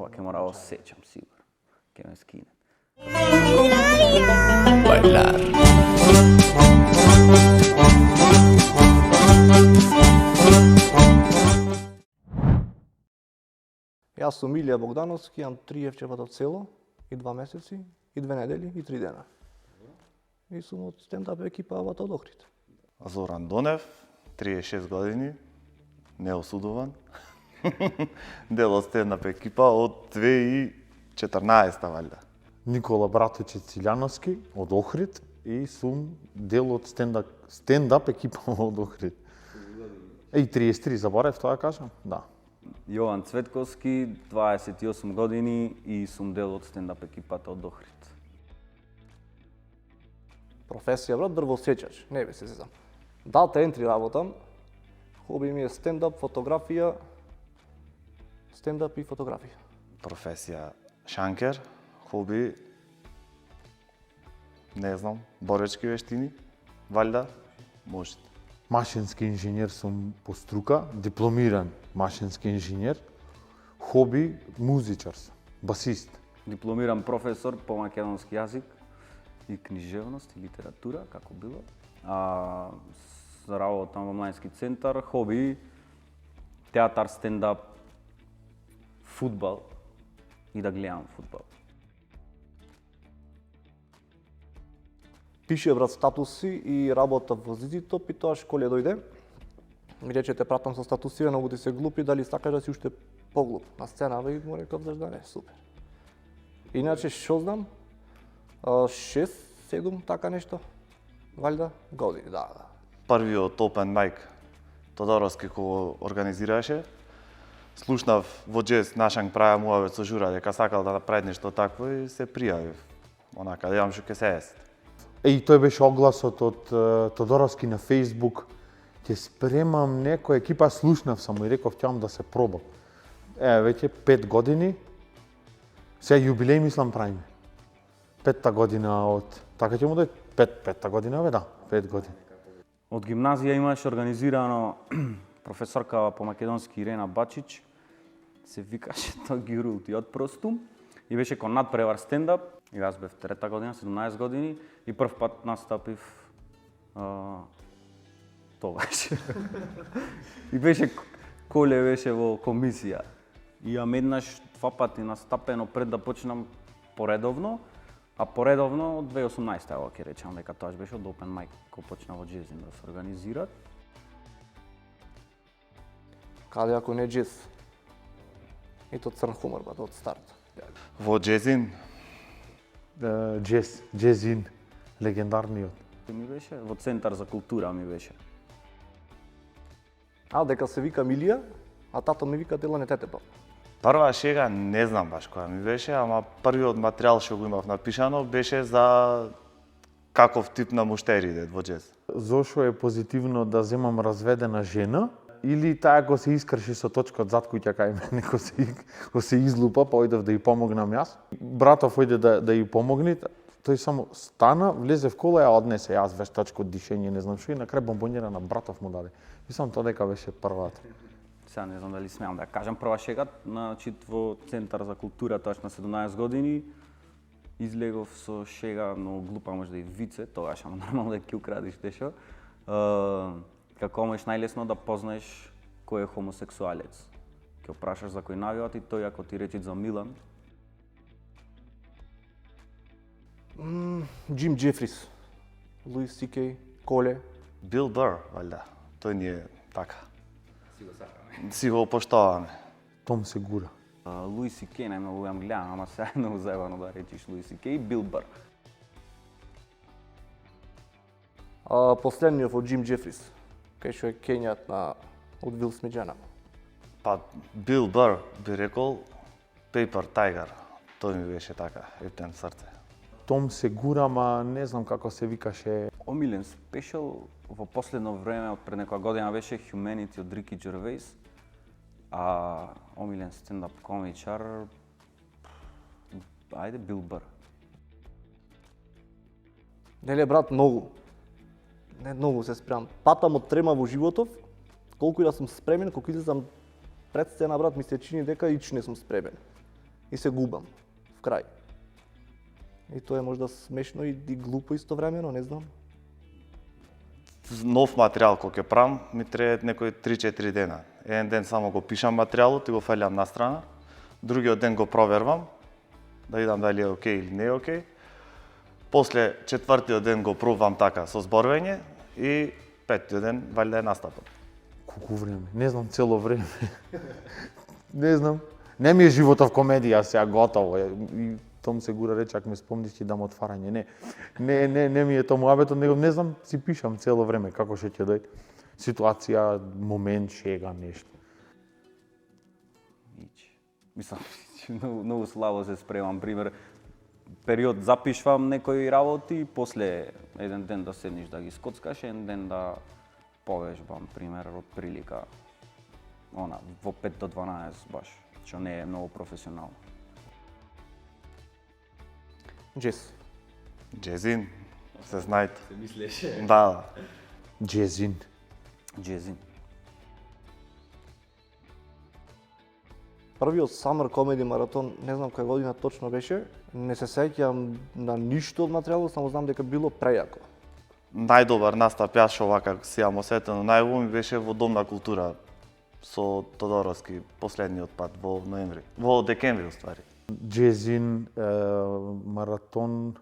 Ова ќе мора да осеќам сигурно. Ќе ме скине. Јас сум Илија Богдановски, имам 3 евчевата од село и 2 месеци, и 2 недели, и 3 дена. И сум од стендап екипа Авата од Охрид. Зоран Донев, 36 години, неосудуван. Дел од стендап екипа од 2014 валјда. Никола Братович Цилјановски од Охрид и сум дел од стендап екипа од Охрид. И 33 заборев тоа кажам, да. Јован Цветковски, 28 години и сум дел од стендап екипата од Охрид. Професија брат дрвосечач, не бе се зезам. Дата ентри работам. Хоби ми е стендап, фотографија, стендап и фотографија. Професија шанкер, хоби, не знам, боречки вештини, валјда, можете. Машински инженер сум по струка, дипломиран машински инженер. Хоби музичар сум, басист. Дипломиран професор по македонски јазик и книжевност и литература, како било. Работам во младински центар, хоби, театар, стендап, фудбал и да гледам фудбал. Пише брат статуси и работа во Зизитоп и тоа школе дојде. Ми рече те пратам со статуси, многу ти се глупи, дали сакаш да си уште поглуп на сцена, и му реков зашто не, супер. Иначе што знам, 6-7 така нешто, валјда, години, да. Првиот open mic Тодоровски кој организираше, слушнав во джез Нашанг правя муавет со Жура дека сакал да направи нешто такво и се пријавив. Онака, да јам што ќе се есет. И тој беше огласот од Тодоровски на Facebook. Ќе спремам некоја екипа, слушнав само и реков ќам да се пробам. Веќе 5 години, сега јубилеј мислам правиме. 5-та година од... Така ќе му дојде? 5-та година, да, 5 години. Од гимназија имаше организирано професорка по македонски Ирена Бачич, се викаше тоа Гирулти од Простум, и беше кон надпревар стендап, и јас бев 3-та година, 17 години, и прв пат настапив тогаш. И беше Коле беше во комисија. И јам еднаш 2 пати настапено пред да почнам поредовно, а поредовно од 2018 го ќе речам дека тоа беше од Open Mic кој почна во Джезин да се организират. Каде ако не джез? И тоа црн хумор бат од старт. Во Джезин, Джезин, легендарниот. Ми беше во Центар за култура ми беше. Дека се вика Милија, а тато ми вика Делане Тетепа. прва шега не знам баш која ми беше, ама првиот материјал што го имав напишано беше за каков тип на муштери иде во джез. Зошо е позитивно да земам разведена жена или таа го се искрши со точкот зад куќа кај мене, го се излупа, па ојдев да ја помогнам јас. Братов ојде да ја помогне, тој само стана, влезе в кола, ја однесе, јас вештачко дишење, не знам што, и на крај бомбонјера на братов му даде. Мислам тоа дека беше првата. Сега не знам дали смеам да кажам прва шега, значи во Центар за култура, тоаш на 17 години, излегов со шега, но глупа може да и вице, тогаш, ама нормално да ќе украдиш дешо. Како можеш најлесно да познаеш кој е хомосексуалец. Ќе опрашаш за кој навијат и тој ако ти речи за Милан. Джим Джефрис, Луис Сикеј, Коле. Бил Бър, валјда. Тој ни е така. Си го поштоваме. Том Сегура. Луис Сикеј најмногу јам гледам, ама сега е многу заебано да речиш Луис Сикеј и Бил Бър. Последниот од Джим Джефрис, кај што е кењат од Вил Смиџана. Па Бил Бър би рекол Paper Tiger. Тој ми беше така, ептен срце. Том Сегура, ма не знам како се викаше. Омилен спешал во последно време, од пред некоја година беше Humanity од Рики Джервейс, а омилен стендап комичар, ајде Бил Бър. Неле брат, многу. Не многу се спремам. Патам од трема во животов, колку и да сум спремен, колку излезам пред сцена брат, ми се чини дека ич не сум спремен. и се губам в крај. И тоа е можда смешно и глупо истовремено, не знам. Нов материјал кој ќе правам, ми треба некои 3-4 дена. Еден ден само го пишам материјалот и го фаќам на страна, другиот ден го провервам, да видам дали е окей или не е окей. После четвртиот ден го пробвам така со зборување и петтиот ден валјда е настапот. Колку време? Не знам, цело време. Не знам. Не ми е животов комедија сега готово. И том се гура рече, ако ме спомниш ќе дам отварање. Не ми е тоа муабетот, него не знам, си пишам цело време како ќе ќе дојде. Ситуација, момент, шега, нешто. Мислам, многу слабо се спремам, пример, период запишвам некои работи, после еден ден да седнеш да ги скоцкаш, еден ден да повежбам, пример, од прилика, во 5 до 12 баш, што не е многу професионално. Джес. Джезин, се знаете. Се мислеше? Да. Джезин. Джезин. Првиот Summer Comedy маратон, не знам која година точно беше, не се сеќам на ништо од материјалот, само знам дека било прејако. Најдобар настап јас што вака сега му сетено најубаво ми беше во Дом на култура со Тодоровски последниот пат во ноември, во декември уствари. Джезин маратон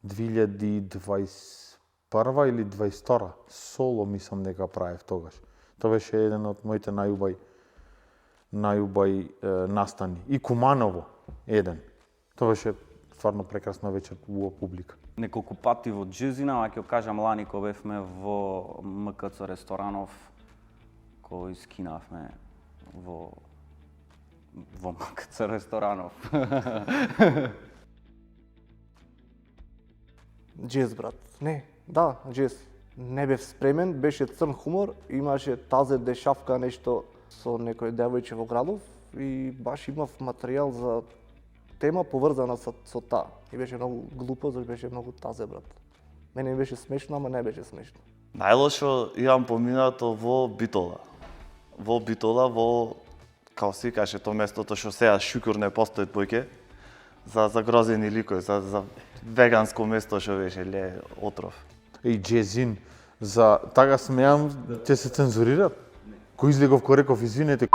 2021 или 22 соло мислам дека правев тогаш. Тоа беше еден од моите најубави настани. И Куманово еден. Тоа беше стварно прекрасна вечер во публика. Неколку пати во Джезина, а ќе кажам лани кога бевме во МКЦ ресторанов, кој скинавме во МКЦ ресторанов. Джез, брат. Не, да, джез. Не бев спремен, беше црн хумор, имаше тазе дешавка нешто со некој девојче во градов и баш имав материјал за тема поврзана со таа. И беше многу глупо, зашто беше многу тазе, брат. Мене ми беше смешно, ама не беше смешно. Најлошо имам поминато во Битола. Као си каже тоа местото што сега шукур не постои поќе, за загрозени ликови, за веганско место што беше, отров. И Джезин, за така смеам, ќе се цензурират? Кој излегов кој реков, извинете,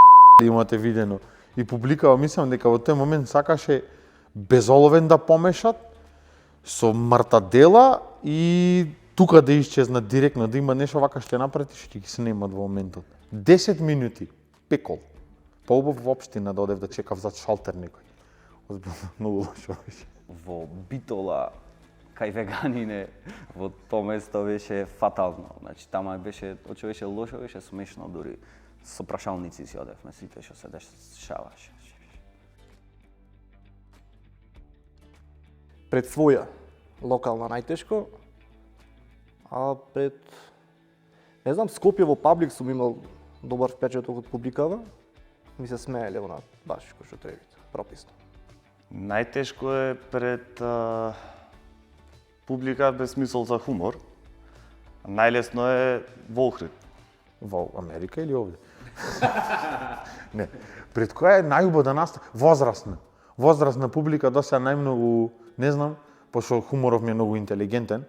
имате видено. И публикава, мислам дека во тој момент сакаше безоловен да помешат со мартадела и тука да исчезнат директно, да има нешто вака што ќе направите, што ќе ги снимат во моментот. 10 минути, пекол. Поубав во општина да одев да чекав зад шалтер некој. Озбилно, многу лошо беше. Во Битола, кај веганине, во тоа место беше фатално. Значи, тама беше, оче беше лошо, беше смешно, дури со прашалници си одевме сите што се дешаваше. Пред своја локална најтешко, а пред, не знам, Скопје во паблик сум имал добар впечаток од публикава. Ми се смееле она баш кој што треба, прописно. Најтешко е пред публика без мисол за хумор. Најлесно е во Охрид. Во Америка или овде? Не. Пред која е најубаво да настапи? Возрастна. Возрастна публика досега најмногу, не знам, пошто хуморов ми е многу интелигентен.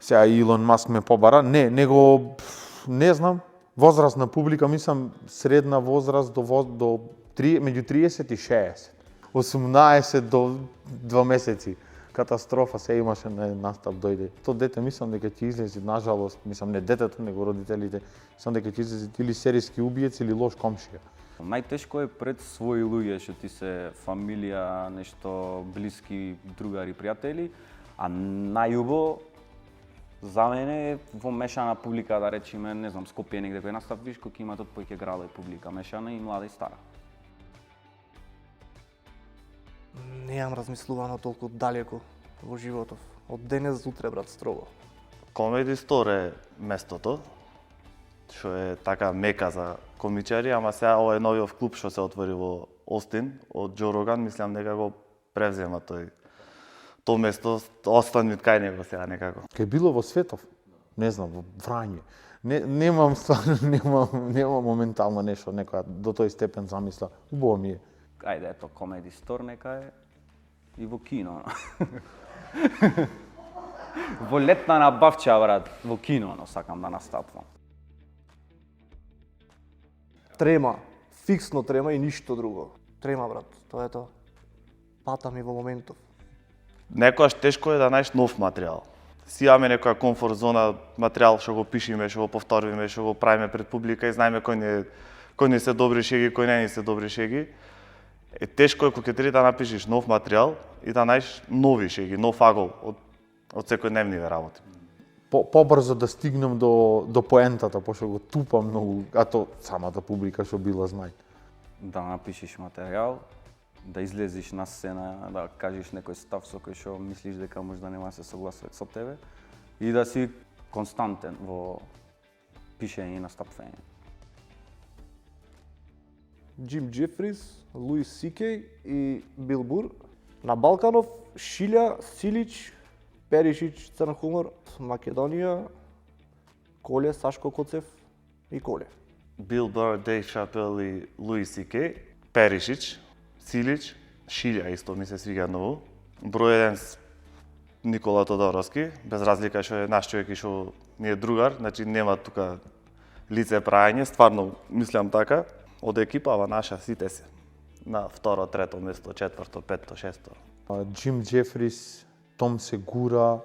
Сега Илон Маск ме побара. Не знам. Возрастна публика, мислам, средна возраст меѓу 30 и 60. 18 до 2 месеци. Катастрофа се имаше на настап дојде. То дете мислам дека ќе излезе, нажалост, мислам не детето, него родителите, мислам дека ќе излезе или серијски убиец или лош комшија. Најтешко е пред своји луѓе, што ти се фамилија, нешто блиски другари, пријатели, а најубаво за мене е во мешана публика, да речеме, не знам, Скопје негде кој настап, виш кој има тот поќе градо и публика, мешана и млада и стара. Неам размислувано толку далеко во животов. Од денес утре, брат, строго. Comedy Store е местото, што е така мека за комичари, ама сега ова е новиот клуб што се отвори во Остин од Джо Роган, мислам дека го превзема тоа место, остани кај него сега некако. Кај било во Светов, не знам, во Врање. Немам стварно, немам моментално нешто, некоја до тој степен замисла. Убаво ми е. ајде ето комеди стор нека е и во кино. Во летна набавча, брат, во кино, сакам да настапувам. Трема, фиксно трема и ништо друго. Трема, брат, тоа е тоа. Пата ми во моментов. Некојаш тешко е да најдеш нов материјал. Си имаме некоја комфорт зона, материјал што го пишеме, што го повториме, што го правиме пред публика и знаеме кој не се добри шеги, кој не се добри шеги. Тешко е кога ќе треба да напишеш нов материјал и да најдеш нови шеги, нов агол од секојдневниве работи. Побрзо да стигнем до поентата, пошто го тупам многу, а то самата публика што била знај. Да напишеш материјал, да излезеш на сцена, да кажеш некој став со кој што мислиш дека можда нема да се согласува со тебе и да си константен во пишење и настапување. Джим Джефрис, Луис Сикеј и Бил Бур. На Балканов Шилја, Силич, Перишич, Црн хумор, Македонија, Коле, Сашко Коцев и Коле. Бил Бур, Дейв Шапел и Луис Сикеј, Перишич, Силич, Шилја исто ми се свига ново. Број 1 Никола Тодоровски, без разлика што е наш човек и што ми е другар, значи нема тука лице прајање, стварно мислам така. Од екипава наша сите се на второ, трето место, четврто, петто, шесто. Джим Джефрис, Том Сегура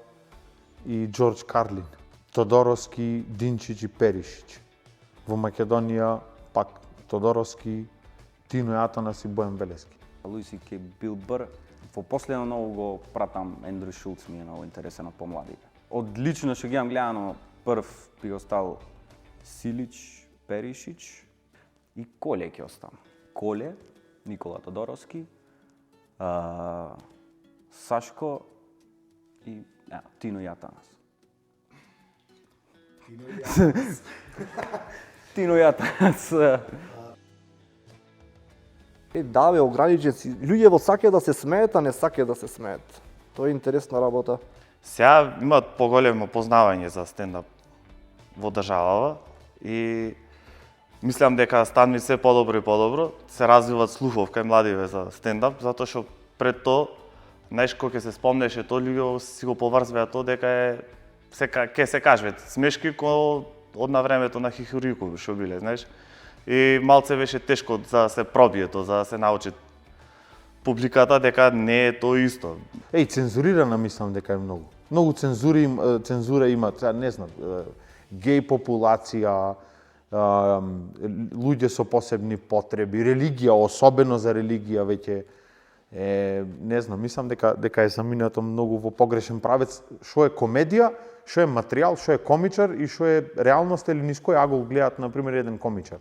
и Джордж Карлин. Тодоровски, Динчич и Перишич. Во Македонија пак Тодоровски, Тино Јатанас и Бојан Белески. Луис Сикеј, Бил Бур. Во последно ново го пратам Ендрю Шулц, ми е многу интересен од помладите. Од лично што ги имам гледано, прв би остал Силич, Перишич и Коле ќе остана. Коле, Никола Тодоровски, Сашко и Тино Јатанас. Тино Јатанас. Да, бе, ограничен си. Луѓе во сакаат да се смеат, а не сакаат да се смеат. Тоа е интересна работа. Сега имаат поголемо познавање за стендап во државава и мислам дека станува се подобро и подобро, се развиваат слухов кај младиве за стендап, затоа што пред тоа, знаеш, кога ќе се спомнеше тоа, луѓе си го поврзвеа тоа дека е ќе се кажат смешки кои од на времето на Хихорику што биле, знаеш. И малце беше тешко за да се пробие тоа, за да се научи публиката дека не е тоа исто. Цензурирана мислам дека е многу. Многу цензура има, не знам, геј популација, луѓе со посебни потреби, религија, особено за религија веќе не знам, мислам дека е заминато многу во погрешен правец, што е комедија, што е материјал, што е комичар и што е реалност или низ кој агол гледаат на пример еден комичар.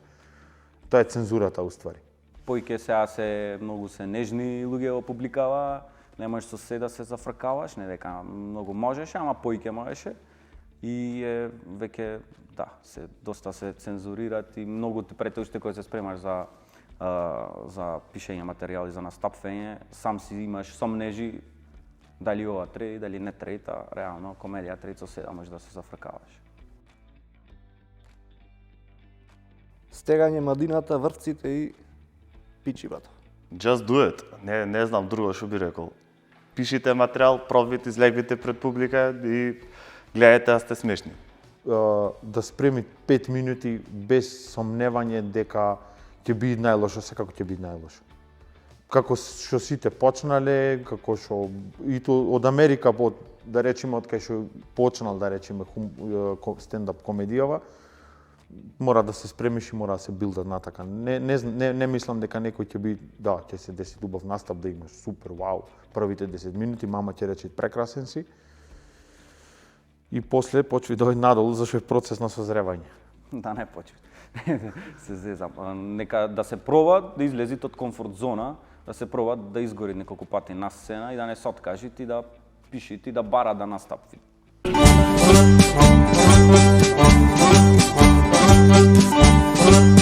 Тоа е цензурата уствари. Поиќе сега се многу се нежни луѓе во публикава, не можеш со се да се зафркаваш, не дека многу можеше, ама поиќе можеше. И веќе доста се цензурираат и многу пред уште кој се спремаш за пишење материјали за настапвање, сам си имаш сомнежи дали ова трети, дали не трета, реално комедија трети со седа можеш да се зафркаваш. Стегање младината, врците и пичивата. Just do it. Не знам друго што би рекол. Пишите материјал, пробвите, излегвите пред публика и гледајте да сте смешни. Да спреми 5 минути без сомневање дека ќе биде најлошо, секако ќе биде најлошо. Како што сите почнале, како што и од Америка, да речеме, од кај што почнал, да речеме, стендап комедијава, мора да се спремиш и мора да се билдат натака. Не мислам дека некој ќе би, ќе се деси убав настап, да имаш супер, вау, првите 10 минути, мама ќе рече прекрасен си. И после почви да дојде надолу, зашто е процес на созревање. Да не почви. Се зезам. Нека да се проба да излезите од комфорт зона, да се проба да изгори неколку пати на сцена и да не се откажите и да пишите и да бара да настапите. Thank you.